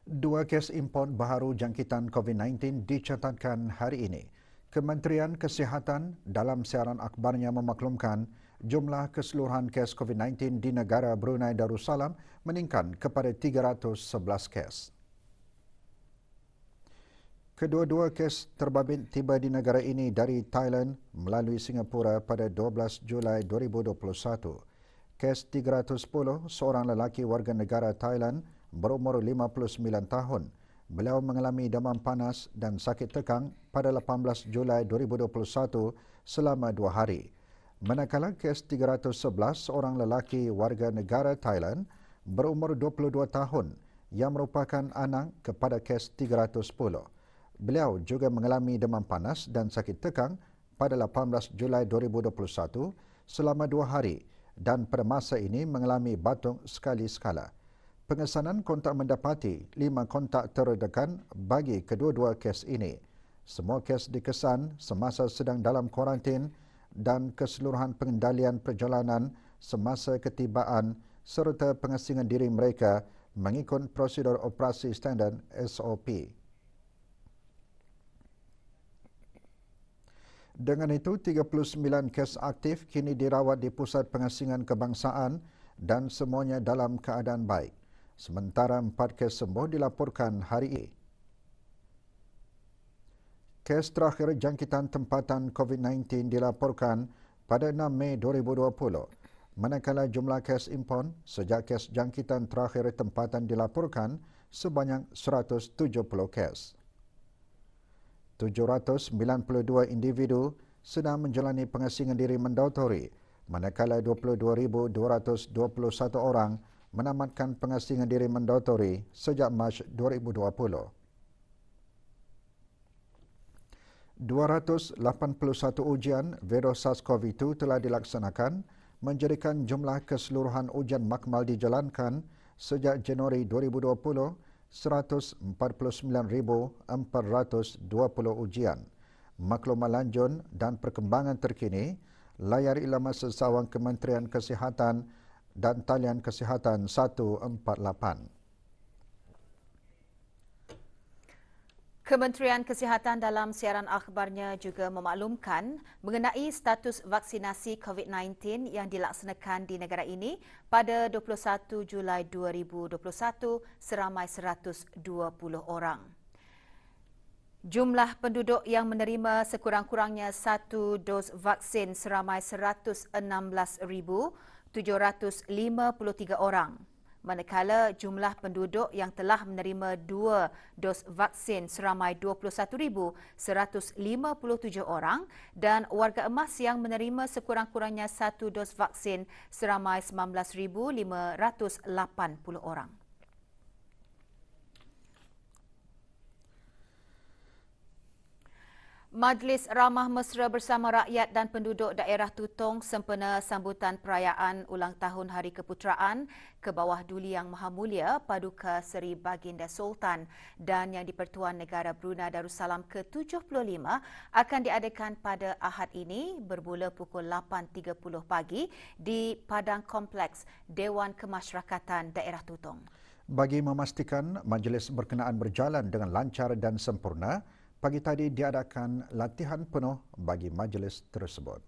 Dua kes import baharu jangkitan COVID-19 dicatatkan hari ini. Kementerian Kesihatan dalam siaran akhbarnya memaklumkan jumlah keseluruhan kes COVID-19 di negara Brunei Darussalam meningkat kepada 311 kes. Kedua-dua kes terbabit tiba di negara ini dari Thailand melalui Singapura pada 12 Julai 2021. Kes 310, seorang lelaki warga negara Thailand berumur 59 tahun. Beliau mengalami demam panas dan sakit tekang pada 18 Julai 2021 selama 2 hari. Manakala kes 311, seorang lelaki warga negara Thailand berumur 22 tahun yang merupakan anak kepada kes 310. Beliau juga mengalami demam panas dan sakit tekang pada 18 Julai 2021 selama 2 hari dan pada masa ini mengalami batuk sekali-sekala. Pengesanan kontak mendapati 5 kontak terdekat bagi kedua-dua kes ini. Semua kes dikesan semasa sedang dalam kuarantin dan keseluruhan pengendalian perjalanan semasa ketibaan serta pengasingan diri mereka mengikut prosedur operasi standard SOP. Dengan itu, 39 kes aktif kini dirawat di Pusat Pengasingan Kebangsaan dan semuanya dalam keadaan baik. Sementara 4 kes sembuh dilaporkan hari ini. Kes terakhir jangkitan tempatan COVID-19 dilaporkan pada 6 Mei 2020. Manakala jumlah kes import sejak kes jangkitan terakhir tempatan dilaporkan sebanyak 170 kes. 792 individu sedang menjalani pengasingan diri mandatori, manakala 22,221 orang menamatkan pengasingan diri mandatori sejak Mac 2020. 281 ujian virus SARS-CoV-2 telah dilaksanakan, menjadikan jumlah keseluruhan ujian makmal dijalankan sejak Januari 2020 149,420 ujian. Maklumat lanjut dan perkembangan terkini layari laman sesawang Kementerian Kesihatan dan talian Kesihatan 148. Kementerian Kesihatan dalam siaran akhbarnya juga memaklumkan mengenai status vaksinasi COVID-19 yang dilaksanakan di negara ini pada 21 Julai 2021 seramai 120 orang. Jumlah penduduk yang menerima sekurang-kurangnya 1 dos vaksin seramai 116,753 orang. Manakala jumlah penduduk yang telah menerima 2 dos vaksin seramai 21,157 orang dan warga emas yang menerima sekurang-kurangnya 1 dos vaksin seramai 19,580 orang. Majlis Ramah Mesra Bersama Rakyat dan Penduduk Daerah Tutong sempena sambutan perayaan ulang tahun Hari Keputeraan ke bawah Duli Yang Maha Mulia Paduka Seri Baginda Sultan dan Yang di-Pertuan Negara Brunei Darussalam ke-75 akan diadakan pada Ahad ini bermula pukul 8.30 pagi di Padang Kompleks Dewan Kemasyarakatan Daerah Tutong. Bagi memastikan majlis berkenaan berjalan dengan lancar dan sempurna, pagi tadi diadakan latihan penuh bagi majlis tersebut.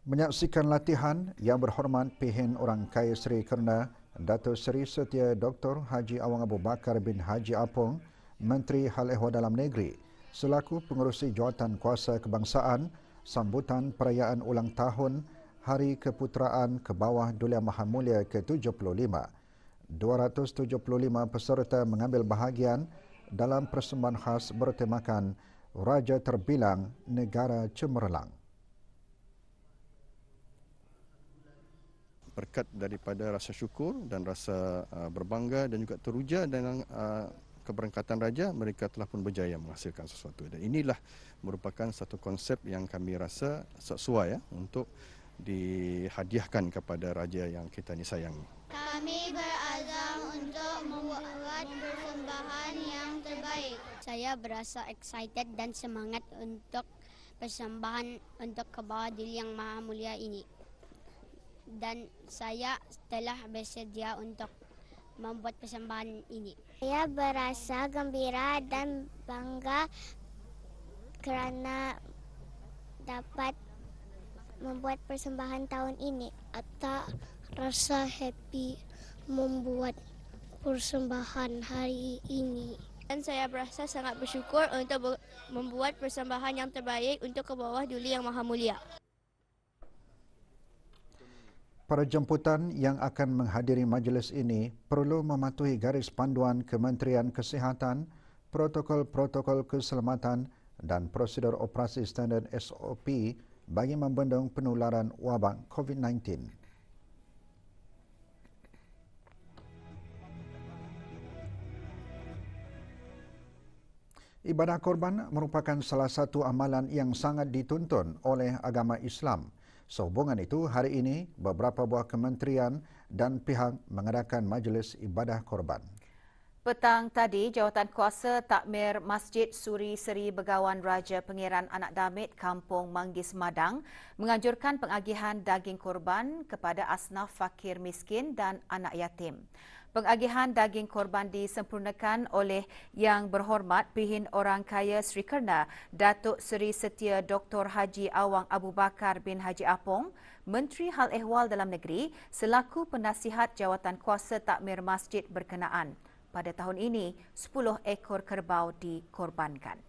Menyaksikan latihan, Yang Berhormat Pihin Orang Kaya Seri Kerna Datuk Seri Setia Dr. Haji Awang Abu Bakar bin Haji Apong, Menteri Hal Ehwal Dalam Negeri, selaku pengerusi jawatan kuasa kebangsaan, sambutan perayaan ulang tahun Hari Keputeraan ke bawah Duli Yang Maha Mulia ke-75. 275 peserta mengambil bahagian dalam persembahan khas bertemakan Raja Terbilang Negara Cemerlang. Berkat daripada rasa syukur dan rasa berbangga dan juga teruja dengan keberangkatan Raja, mereka telah pun berjaya menghasilkan sesuatu. Dan inilah merupakan satu konsep yang kami rasa sesuai untuk dihadiahkan kepada Raja yang kita ni sayangi. Kami berazam untuk membuat persembahan yang terbaik. Saya berasa excited dan semangat untuk persembahan untuk ke bawah Duli Yang Maha Mulia ini. dan saya telah bersedia untuk membuat persembahan ini. Saya berasa gembira dan bangga kerana dapat membuat persembahan tahun ini. Atta rasa happy membuat persembahan hari ini. Dan saya berasa sangat bersyukur untuk membuat persembahan yang terbaik untuk ke bawah Duli Yang Maha Mulia. Para jemputan yang akan menghadiri majlis ini perlu mematuhi garis panduan Kementerian Kesihatan, protokol-protokol keselamatan dan prosedur operasi standard SOP bagi membendung penularan wabak COVID-19. Ibadah korban merupakan salah satu amalan yang sangat dituntun oleh agama Islam. Sehubungan itu, hari ini beberapa buah kementerian dan pihak mengadakan majlis ibadah korban. Petang tadi, Jawatankuasa Takmir Masjid Suri Seri Begawan Raja Pangeran Anak Damit Kampung Manggis Madang menganjurkan pengagihan daging korban kepada asnaf fakir miskin dan anak yatim. Pengagihan daging korban disempurnakan oleh Yang Berhormat Pihin Orang Kaya Sri Kerna Datuk Seri Setia Dr. Haji Awang Abu Bakar bin Haji Apong, Menteri Hal Ehwal Dalam Negeri selaku penasihat Jawatankuasa Takmir Masjid berkenaan. Pada tahun ini, 10 ekor kerbau dikorbankan.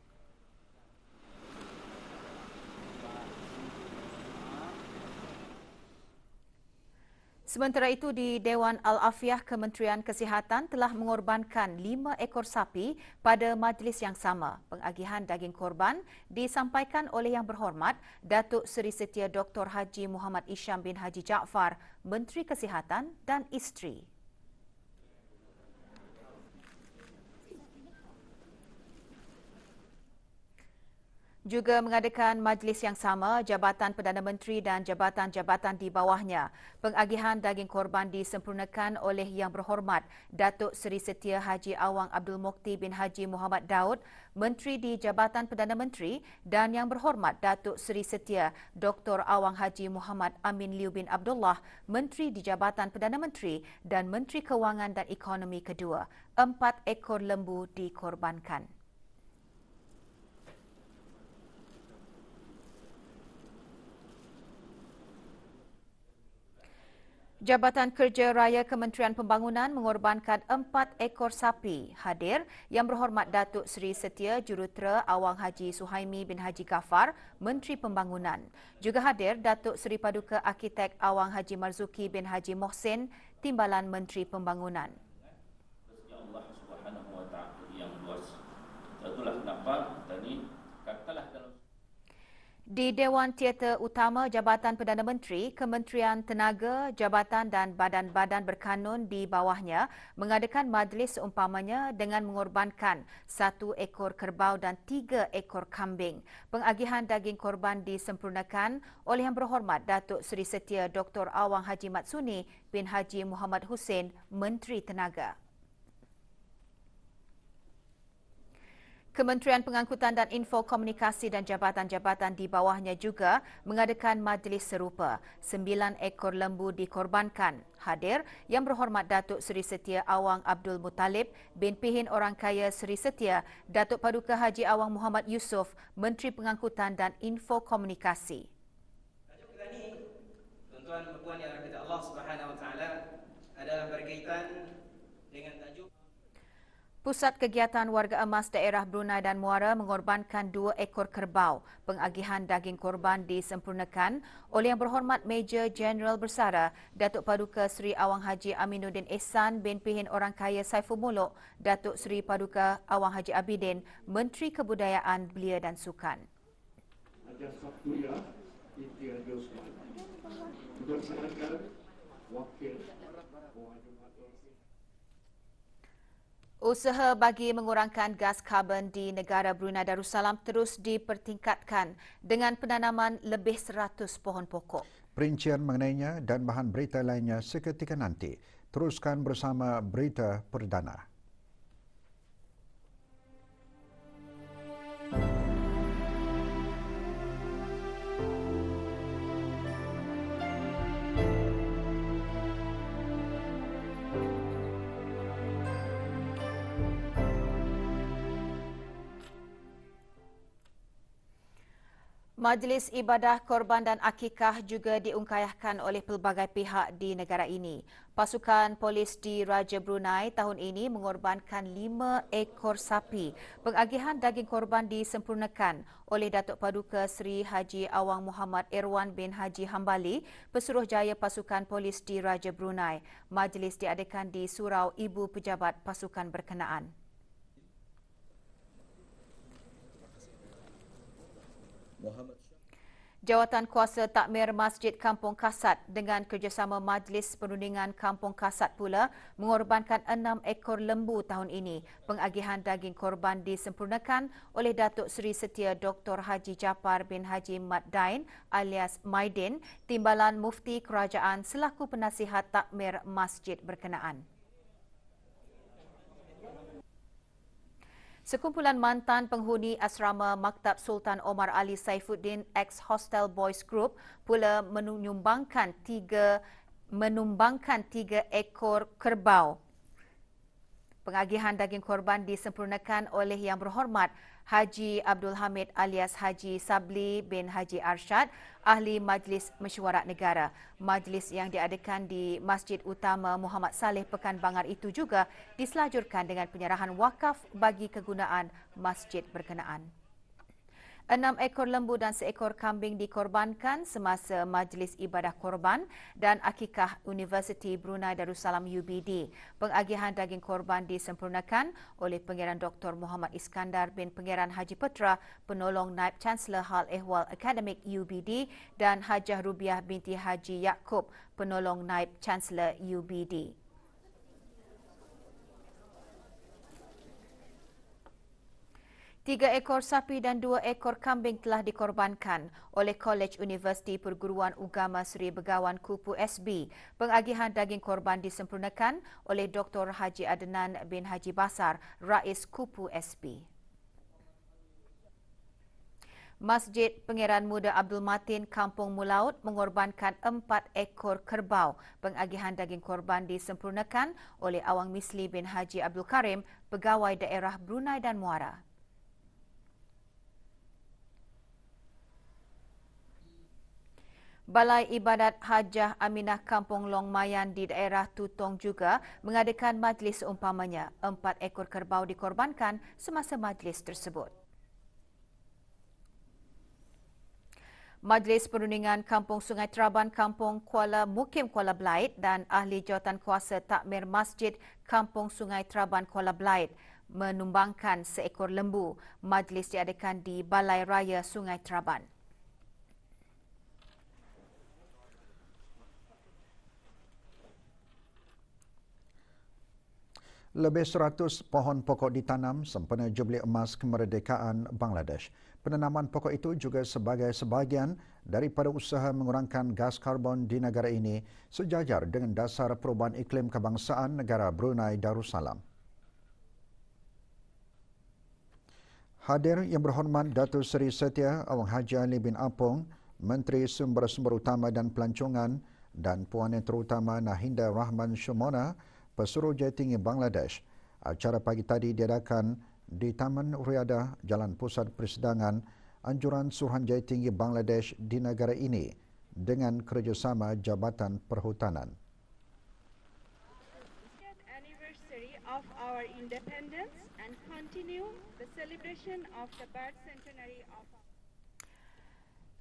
Sementara itu, di Dewan Al-Afiah Kementerian Kesihatan telah mengorbankan 5 ekor sapi pada majlis yang sama. Pengagihan daging korban disampaikan oleh Yang Berhormat Datuk Seri Setia Dr. Haji Muhammad Isham bin Haji Jaafar, Menteri Kesihatan dan Isteri. Juga mengadakan majlis yang sama Jabatan Perdana Menteri dan jabatan-jabatan di bawahnya. Pengagihan daging korban disempurnakan oleh Yang Berhormat Datuk Seri Setia Haji Awang Abdul Mukti bin Haji Muhammad Daud, Menteri di Jabatan Perdana Menteri, dan Yang Berhormat Datuk Seri Setia Dr. Awang Haji Muhammad Amin Liu bin Abdullah, Menteri di Jabatan Perdana Menteri dan Menteri Kewangan dan Ekonomi kedua. 4 ekor lembu dikorbankan. Jabatan Kerja Raya Kementerian Pembangunan mengorbankan 4 ekor sapi. Hadir Yang Berhormat Datuk Seri Setia Jurutera Awang Haji Suhaimi bin Haji Ghaffar, Menteri Pembangunan. Juga hadir Datuk Seri Paduka Arkitek Awang Haji Marzuki bin Haji Mohsin, Timbalan Menteri Pembangunan. Allah Subhanahu Wa Taala yang luas. Itulah nampak tadi katalah dalam Di Dewan Teater Utama Jabatan Perdana Menteri, Kementerian Tenaga, Jabatan dan badan-badan berkanun di bawahnya mengadakan majlis seumpamanya dengan mengorbankan 1 ekor kerbau dan 3 ekor kambing. Pengagihan daging korban disempurnakan oleh Yang Berhormat Datuk Seri Setia Dr. Awang Haji Matsuni bin Haji Muhammad Hussein, Menteri Tenaga. Kementerian Pengangkutan dan Info Komunikasi dan jabatan-jabatan di bawahnya juga mengadakan majlis serupa. 9 ekor lembu dikorbankan. Hadir Yang Berhormat Datuk Seri Setia Awang Abdul Muttalib bin Pihin Orang Kaya Seri Setia, Datuk Paduka Haji Awang Muhammad Yusof, Menteri Pengangkutan dan Info Komunikasi. Tajuk kita ni, tuan-tuan dan puan yang dirahmati Allah Subhanahu Wa Taala, adalah berkaitan dengan tajuk Pusat Kegiatan Warga Emas Daerah Brunei dan Muara mengorbankan 2 ekor kerbau. Pengagihan daging korban disempurnakan oleh Yang Berhormat Major Jeneral Bersara Datuk Paduka Seri Awang Haji Aminuddin Ehsan bin Pihin Orang Kaya Saiful Muluk, Datuk Seri Paduka Awang Haji Abidin, Menteri Kebudayaan, Belia dan Sukan. Usaha bagi mengurangkan gas karbon di negara Brunei Darussalam terus dipertingkatkan dengan penanaman lebih 100 pohon pokok. Perincian mengenainya dan bahan berita lainnya seketika nanti. Teruskan bersama Berita Perdana. Majlis Ibadah Korban dan Akikah juga diungkayahkan oleh pelbagai pihak di negara ini. Pasukan polis di Raja Brunei tahun ini mengorbankan 5 ekor sapi. Pengagihan daging korban disempurnakan oleh Datuk Paduka Seri Haji Awang Muhammad Irwan bin Haji Hambali, Pesuruhjaya Pasukan Polis di Raja Brunei. Majlis diadakan di Surau Ibu Pejabat Pasukan berkenaan. Jawatan Kuasa Takmir Masjid Kampung Kasat dengan kerjasama Majlis Perundingan Kampung Kasat pula mengorbankan 6 ekor lembu tahun ini. Pengagihan daging korban disempurnakan oleh Datuk Seri Setia Dr. Haji Japar bin Haji Mat Dain alias Maidin, Timbalan Mufti Kerajaan selaku penasihat takmir masjid berkenaan. Sekumpulan mantan penghuni asrama Maktab Sultan Omar Ali Saifuddin ex-Hostel Boys Group pula menyumbangkan tiga ekor kerbau. Pengagihan daging korban disempurnakan oleh Yang Berhormat Haji Abdul Hamid alias Haji Sabli bin Haji Arshad, Ahli Majlis Mesyuarat Negara. Majlis yang diadakan di Masjid Utama Muhammad Saleh Pekan Bangar itu juga diselajurkan dengan penyerahan wakaf bagi kegunaan masjid berkenaan. 6 ekor lembu dan seekor kambing dikorbankan semasa Majlis Ibadah Korban dan Akikah Universiti Brunei Darussalam UBD. Pengagihan daging korban disempurnakan oleh Pengeran Dr. Muhammad Iskandar bin Pengeran Haji Petra, Penolong Naib Chancellor Hal Ehwal Akademik UBD dan Hajah Rubiah binti Haji Yaakob, Penolong Naib Chancellor UBD. Tiga ekor sapi dan 2 ekor kambing telah dikorbankan oleh Kolej Universiti Perguruan Ugama Seri Begawan Kupu SB. Pengagihan daging korban disempurnakan oleh Dr. Haji Adnan bin Haji Basar, Rais Kupu SB. Masjid Pangeran Muda Abdul Matin Kampung Mulaut mengorbankan 4 ekor kerbau. Pengagihan daging korban disempurnakan oleh Awang Misli bin Haji Abdul Karim, Pegawai Daerah Brunei dan Muara. Balai Ibadat Hajah Aminah Kampung Long Mayan di daerah Tutong juga mengadakan majlis seumpamanya. 4 ekor kerbau dikorbankan semasa majlis tersebut. Majlis Perundingan Kampung Sungai Traban Kampung Kuala Mukim Kuala Belait dan Ahli Jawatan Kuasa Takmir Masjid Kampung Sungai Traban Kuala Belait menumbangkan seekor lembu. Majlis diadakan di Balai Raya Sungai Traban. Lebih 100 pohon pokok ditanam sempena Jubli Emas Kemerdekaan Bangladesh. Penanaman pokok itu juga sebagai sebahagian daripada usaha mengurangkan gas karbon di negara ini sejajar dengan dasar perubahan iklim kebangsaan negara Brunei Darussalam. Hadir Yang Berhormat Datuk Seri Setia Awang Haji Ali bin Apong, Menteri Sumber-Sumber Utama dan Pelancongan dan Puan Yang Terutama Nahinda Rahman Shumona, Pesuruhjaya Tinggi Bangladesh. Acara pagi tadi diadakan di Taman Riadah Jalan Pusat Persidangan Anjuran Suruhanjaya Tinggi Bangladesh di negara ini dengan kerjasama Jabatan Perhutanan. Anniversary of our independence and continue the celebration of the birth centenary of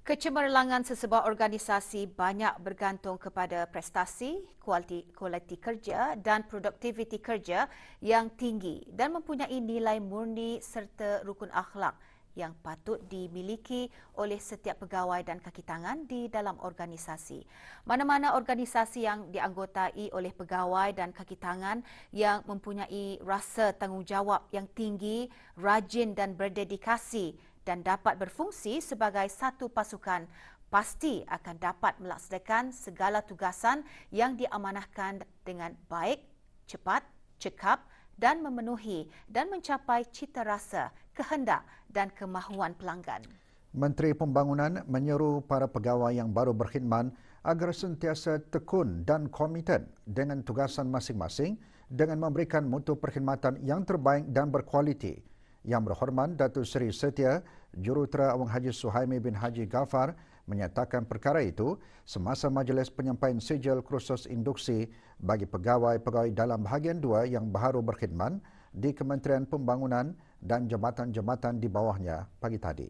Kecemerlangan sesebuah organisasi banyak bergantung kepada prestasi, kualiti kerja dan produktiviti kerja yang tinggi dan mempunyai nilai murni serta rukun akhlak yang patut dimiliki oleh setiap pegawai dan kaki tangan di dalam organisasi. Mana-mana organisasi yang dianggotai oleh pegawai dan kaki tangan yang mempunyai rasa tanggungjawab yang tinggi, rajin dan berdedikasi dan dapat berfungsi sebagai satu pasukan, pasti akan dapat melaksanakan segala tugasan yang diamanahkan dengan baik, cepat, cekap dan memenuhi dan mencapai cita rasa, kehendak dan kemahuan pelanggan. Menteri Pembangunan menyeru para pegawai yang baru berkhidmat agar sentiasa tekun dan komited dengan tugasan masing-masing dengan memberikan mutu perkhidmatan yang terbaik dan berkualiti. Yang Berhormat Datuk Seri Setia, Jurutera Awang Haji Suhaimi bin Haji Ghaffar menyatakan perkara itu semasa majlis penyampaian sijil kursus induksi bagi pegawai-pegawai dalam bahagian 2 yang baru berkhidmat di Kementerian Pembangunan dan jabatan-jabatan di bawahnya pagi tadi.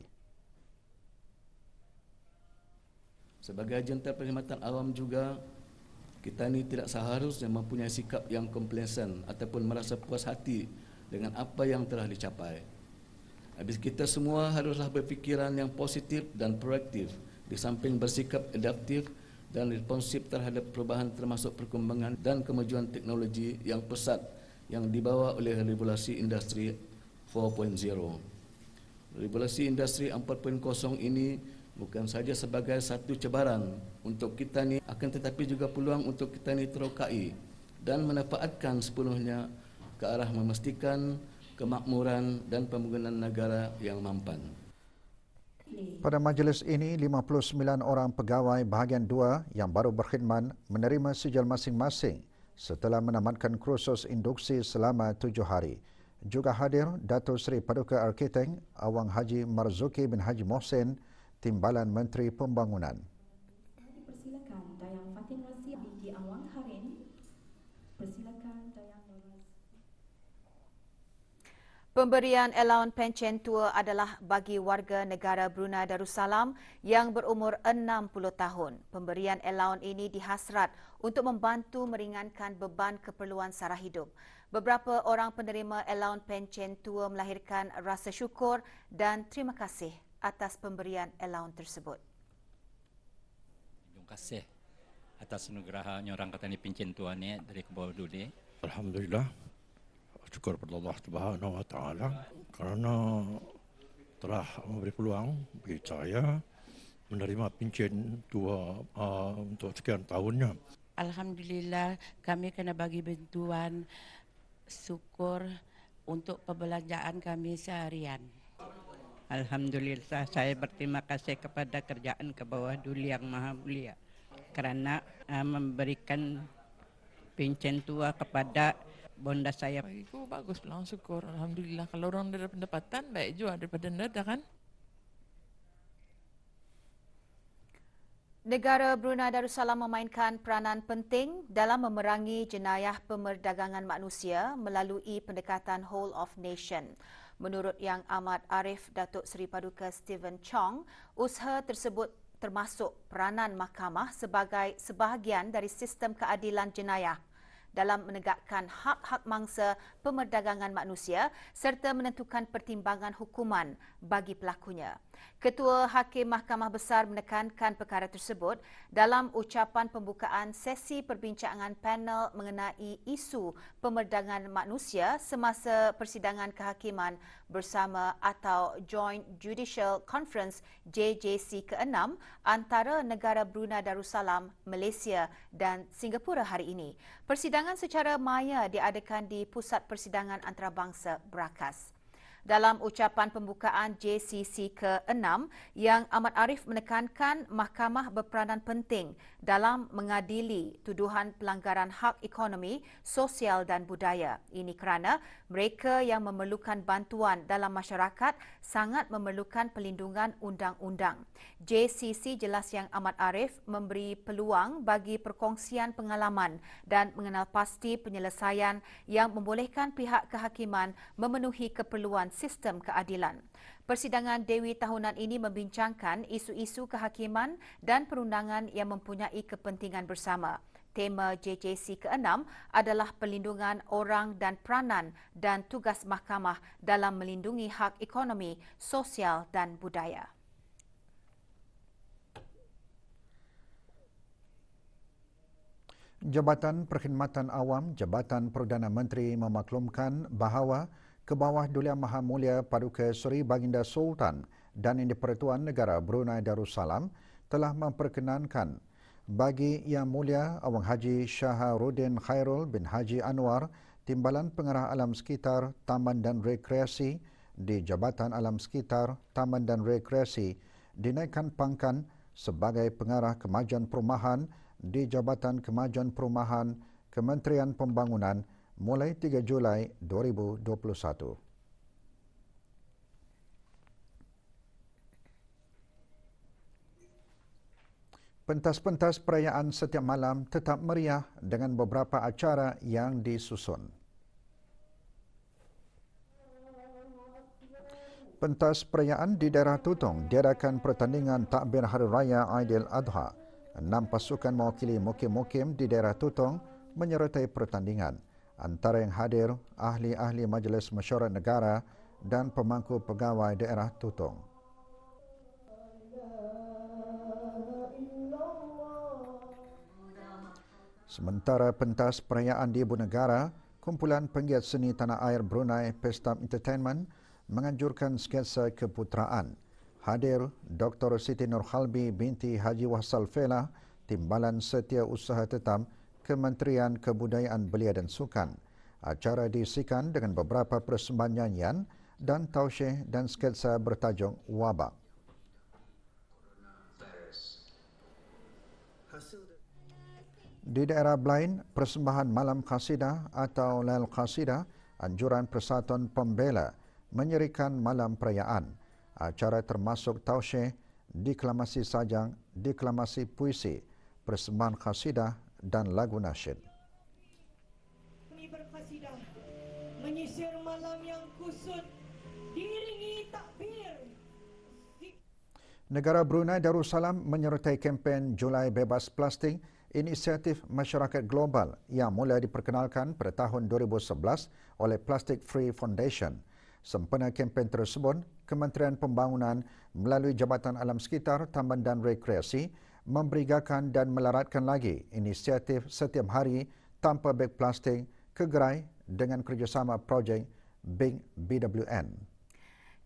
Sebagai jentera perkhidmatan awam juga, kita ini tidak seharusnya mempunyai sikap yang komplasen ataupun merasa puas hati dengan apa yang telah dicapai. Habis kita semua haruslah berfikiran yang positif dan proaktif di samping bersikap adaptif dan responsif terhadap perubahan termasuk perkembangan dan kemajuan teknologi yang pesat yang dibawa oleh revolusi industri 4.0. Revolusi industri 4.0 ini bukan saja sebagai satu cabaran untuk kita ni, akan tetapi juga peluang untuk kita ni terokai dan memanfaatkan sepenuhnya ke arah memastikan kemakmuran dan pembangunan negara yang mampan. Pada majlis ini, 59 orang pegawai bahagian 2 yang baru berkhidmat menerima sijil masing-masing setelah menamatkan kursus induksi selama 7 hari. Juga hadir Datuk Seri Paduka Arkitek Awang Haji Marzuki bin Haji Mohsen, Timbalan Menteri Pembangunan. Persilakan tayang Fatin Rasia binti Awang Harin. Persilakan tayang Pemberian allowance pencen tua adalah bagi warga negara Brunei Darussalam yang berumur 60 tahun. Pemberian allowance ini dihasrat untuk membantu meringankan beban keperluan sara hidup. Beberapa orang penerima allowance pencen tua melahirkan rasa syukur dan terima kasih atas pemberian allowance tersebut. Terima kasih atas anugerahnya orang kata ni pencen tua ni dari Kebawah Duli. Alhamdulillah. Syukur kepada Allah Subhanahu Wa Taala kerana telah memberi peluang bagi saya menerima pencen tua untuk sekian tahunnya. Alhamdulillah kami kena bagi bantuan syukur untuk perbelanjaan kami seharian. Alhamdulillah saya berterima kasih kepada kerajaan Kebawah Duli Yang Maha Mulia kerana memberikan pencen tua kepada bonda saya. Bagiku bagus pulang, syukur. Alhamdulillah. Kalau orang ada pendapatan, baik juga daripada nada kan. Negara Brunei Darussalam memainkan peranan penting dalam memerangi jenayah pemerdagangan manusia melalui pendekatan whole of nation. Menurut Yang Amat Arif Datuk Seri Paduka Stephen Chong, usaha tersebut termasuk peranan mahkamah sebagai sebahagian dari sistem keadilan jenayah dalam menegakkan hak-hak mangsa pemerdagangan manusia serta menentukan pertimbangan hukuman bagi pelakunya. Ketua Hakim Mahkamah Besar menekankan perkara tersebut dalam ucapan pembukaan sesi perbincangan panel mengenai isu pemerdagangan manusia semasa persidangan kehakiman bersama atau Joint Judicial Conference JJC ke-6 antara negara Brunei Darussalam, Malaysia dan Singapura hari ini. Persidangan secara maya diadakan di Pusat Persidangan Antarabangsa Brakas. Dalam ucapan pembukaan JCC ke-6, Yang Amat Arif menekankan mahkamah berperanan penting dalam mengadili tuduhan pelanggaran hak ekonomi, sosial dan budaya. Ini kerana mereka yang memerlukan bantuan dalam masyarakat sangat memerlukan perlindungan undang-undang. JCC jelas Yang Amat Arif memberi peluang bagi perkongsian pengalaman dan mengenal pasti penyelesaian yang membolehkan pihak kehakiman memenuhi keperluan sistem keadilan. Persidangan Dewi tahunan ini membincangkan isu-isu kehakiman dan perundangan yang mempunyai kepentingan bersama. Tema JJC ke-6 adalah perlindungan orang dan peranan dan tugas mahkamah dalam melindungi hak ekonomi, sosial dan budaya. Jabatan Perkhidmatan Awam Jabatan Perdana Menteri memaklumkan bahawa Kebawah Duli Yang Maha Mulia Paduka Seri Baginda Sultan dan Di-Pertuan Negara Brunei Darussalam telah memperkenankan bagi Yang Mulia Awang Haji Syaharuddin Khairul bin Haji Anwar, Timbalan Pengarah Alam Sekitar, Taman dan Rekreasi di Jabatan Alam Sekitar, Taman dan Rekreasi dinaikkan pangkat sebagai Pengarah Kemajuan Perumahan di Jabatan Kemajuan Perumahan Kementerian Pembangunan mulai 3 Julai 2021. Pentas-pentas perayaan setiap malam tetap meriah dengan beberapa acara yang disusun. Pentas perayaan di daerah Tutong diadakan pertandingan takbir Hari Raya Aidiladha. 6 pasukan mewakili mukim-mukim di daerah Tutong menyertai pertandingan. Antara yang hadir, ahli-ahli Majlis Mesyuarat Negara dan pemangku pegawai daerah Tutong. Sementara pentas perayaan di Ibu Negara, kumpulan penggiat seni tanah air Brunei Pesta Entertainment menganjurkan sketsa keputeraan. Hadir Dr. Siti Nurhalbi binti Haji Wahsal Fela, Timbalan Setiausaha Tetap Kementerian Kebudayaan Belia dan Sukan. Acara diisikan dengan beberapa persembahan nyanyian dan tausyih dan sketsa bertajuk Wabak. Di daerah Blain, persembahan Malam Qasidah atau Lail Qasidah, anjuran Persatuan Pembela menyerikan malam perayaan. Acara termasuk tausyih, deklamasi sajang, deklamasi puisi, persembahan qasidah dan lagu nasyid. Kami berqasidah menyisir malam yang kusut diiringi takbir. Negara Brunei Darussalam menyertai kempen Julai Bebas Plastik, inisiatif masyarakat global yang mula diperkenalkan pada tahun 2011 oleh Plastic Free Foundation. Sempena kempen tersebut, Kementerian Pembangunan melalui Jabatan Alam Sekitar, Taman dan Rekreasi memberigakan dan melaratkan lagi inisiatif setiap hari tanpa beg plastik ke gerai dengan kerjasama projek Big BWN.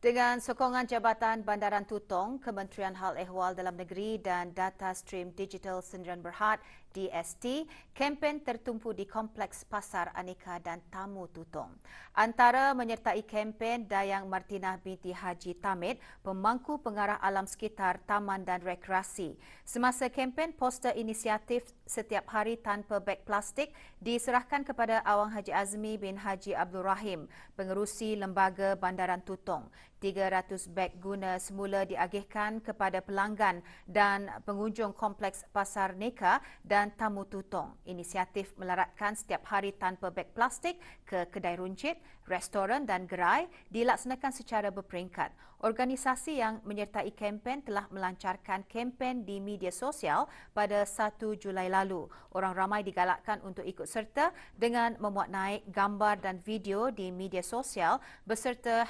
Dengan sokongan Jabatan Bandaran Tutong, Kementerian Hal Ehwal Dalam Negeri dan Data Stream Digital Sendirian Berhad DST, kempen tertumpu di Kompleks Pasar Aneka dan Tamu Tutong. Antara menyertai kempen Dayang Martinah binti Haji Tamid, pemangku pengarah alam sekitar Taman dan Rekreasi. Semasa kempen, poster inisiatif setiap hari tanpa beg plastik diserahkan kepada Awang Haji Azmi bin Haji Abdul Rahim, pengerusi Lembaga Bandaran Tutong. 300 beg guna semula diagihkan kepada pelanggan dan pengunjung Kompleks Pasar Neka dan Tamu Tutong. Inisiatif melaratkan setiap hari tanpa beg plastik ke kedai runcit, restoran dan gerai dilaksanakan secara berperingkat. Organisasi yang menyertai kempen telah melancarkan kempen di media sosial pada 1 Julai lalu. Orang ramai digalakkan untuk ikut serta dengan memuat naik gambar dan video di media sosial beserta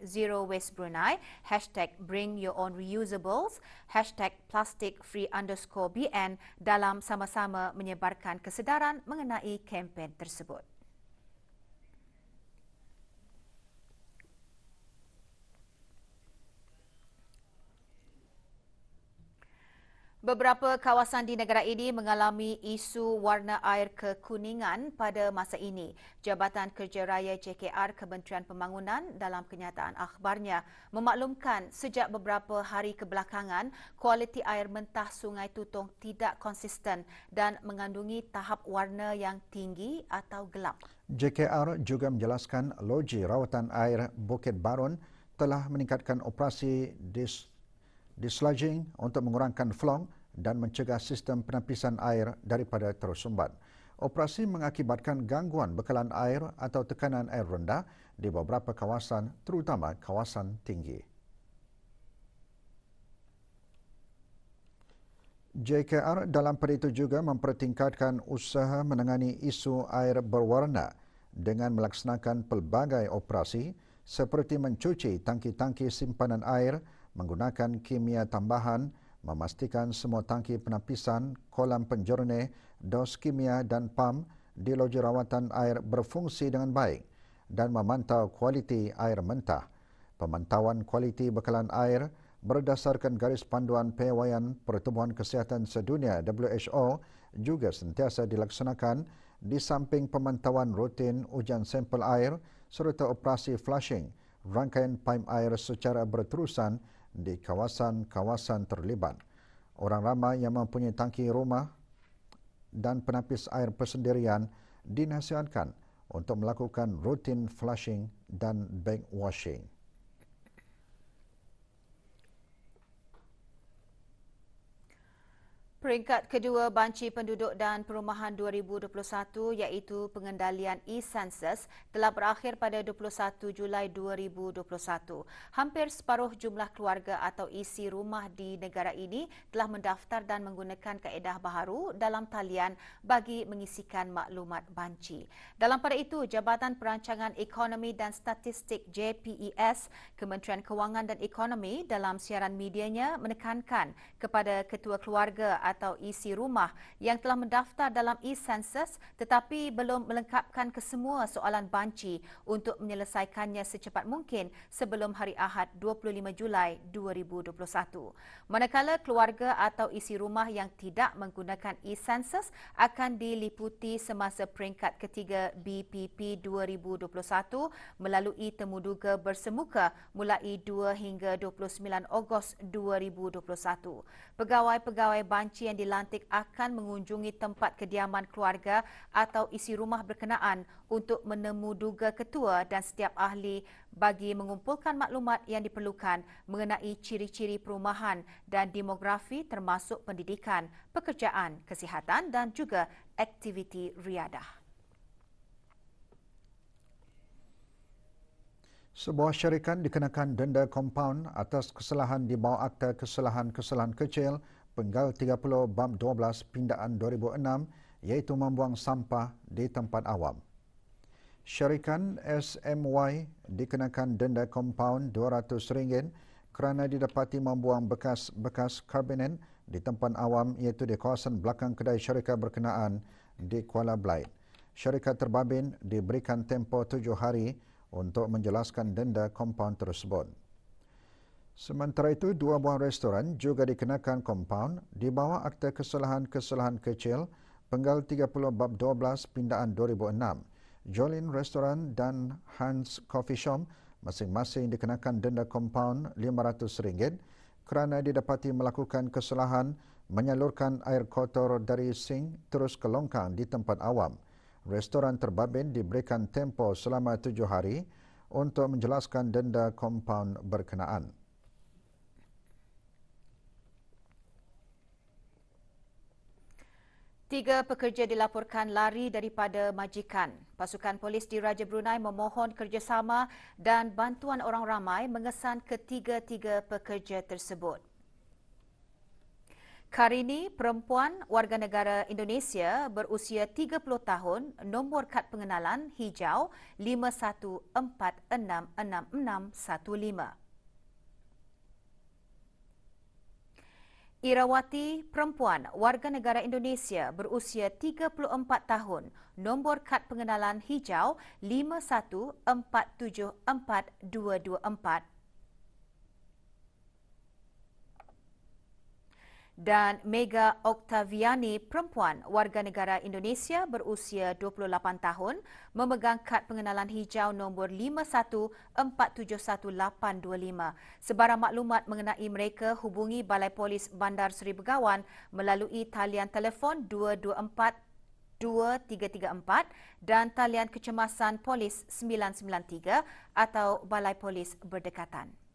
#ZeroWasteBrunei, #BringYourOwnReusables, #PlasticFree_BN dalam sama-sama menyebarkan kesedaran mengenai kempen tersebut. Beberapa kawasan di negara ini mengalami isu warna air kekuningan pada masa ini. Jabatan Kerja Raya JKR Kementerian Pembangunan dalam kenyataan akhbarnya memaklumkan sejak beberapa hari kebelakangan kualiti air mentah Sungai Tutong tidak konsisten dan mengandungi tahap warna yang tinggi atau gelap. JKR juga menjelaskan loji rawatan air Bukit Barun telah meningkatkan operasi desludging untuk mengurangkan flong dan mencegah sistem penapisan air daripada tersumbat. Operasi mengakibatkan gangguan bekalan air atau tekanan air rendah di beberapa kawasan, terutama kawasan tinggi. JKR dalam pada itu juga mempertingkatkan usaha menangani isu air berwarna dengan melaksanakan pelbagai operasi seperti mencuci tangki-tangki simpanan air menggunakan kimia tambahan, memastikan semua tangki penapisan, kolam penjernih, dos kimia dan pam di loji rawatan air berfungsi dengan baik dan memantau kualiti air mentah. Pemantauan kualiti bekalan air berdasarkan garis panduan Piawaian Pertubuhan Kesihatan Sedunia WHO juga sentiasa dilaksanakan di samping pemantauan rutin ujian sampel air serta operasi flushing rangkaian paip air secara berterusan di kawasan-kawasan terlibat. Orang ramai yang mempunyai tangki rumah dan penapis air persendirian dinasihatkan untuk melakukan rutin flushing dan backwashing. Peringkat kedua banci penduduk dan perumahan 2021 iaitu pengendalian e-Census telah berakhir pada 21 Julai 2021. Hampir separuh jumlah keluarga atau isi rumah di negara ini telah mendaftar dan menggunakan kaedah baharu dalam talian bagi mengisikan maklumat banci. Dalam pada itu, Jabatan Perancangan Ekonomi dan Statistik JPES, Kementerian Kewangan dan Ekonomi dalam siaran medianya menekankan kepada ketua keluarga atau isi rumah yang telah mendaftar dalam e-Census tetapi belum melengkapkan kesemua soalan banci untuk menyelesaikannya secepat mungkin sebelum hari Ahad 25 Julai 2021. Manakala keluarga atau isi rumah yang tidak menggunakan e-Census akan diliputi semasa peringkat ketiga BPP 2021 melalui temuduga bersemuka mulai 2 hingga 29 Ogos 2021. Pegawai-pegawai banci yang dilantik akan mengunjungi tempat kediaman keluarga atau isi rumah berkenaan untuk menemuduga ketua dan setiap ahli bagi mengumpulkan maklumat yang diperlukan mengenai ciri-ciri perumahan dan demografi termasuk pendidikan, pekerjaan, kesihatan dan juga aktiviti riadah. Sebuah syarikat dikenakan denda kompaun atas kesalahan di bawah Akta Kesalahan-Kesalahan Kecil Penggal 30 Bab 12 Pindaan 2006 iaitu membuang sampah di tempat awam. Syarikat SMY dikenakan denda kompaun RM200 kerana didapati membuang bekas-bekas karbonet di tempat awam iaitu di kawasan belakang kedai syarikat berkenaan di Kuala Belait. Syarikat terbabin diberikan tempoh 7 hari untuk menjelaskan denda kompaun tersebut. Sementara itu, 2 buah restoran juga dikenakan kompaun di bawah Akta Kesalahan-Kesalahan Kecil Penggal 30 Bab 12 Pindaan 2006. Jolin Restoran dan Hans Coffee Shop masing-masing dikenakan denda kompaun RM500 kerana didapati melakukan kesalahan menyalurkan air kotor dari sink terus ke longkang di tempat awam. Restoran terbabin diberikan tempoh selama 7 hari untuk menjelaskan denda kompaun berkenaan. Tiga pekerja dilaporkan lari daripada majikan. Pasukan polis di Raja Brunei memohon kerjasama dan bantuan orang ramai mengesan ketiga-tiga pekerja tersebut. Karini, perempuan warga negara Indonesia berusia 30 tahun, nombor kad pengenalan hijau 51466615. Irawati, perempuan warga negara Indonesia berusia 34 tahun, nombor kad pengenalan hijau 51474224. Dan Mega Oktaviani, perempuan warga negara Indonesia berusia 28 tahun, memegang kad pengenalan hijau nombor 51471825. Sebarang maklumat mengenai mereka hubungi Balai Polis Bandar Seri Begawan melalui talian telefon 224-2334 dan talian kecemasan polis 993 atau Balai Polis berdekatan.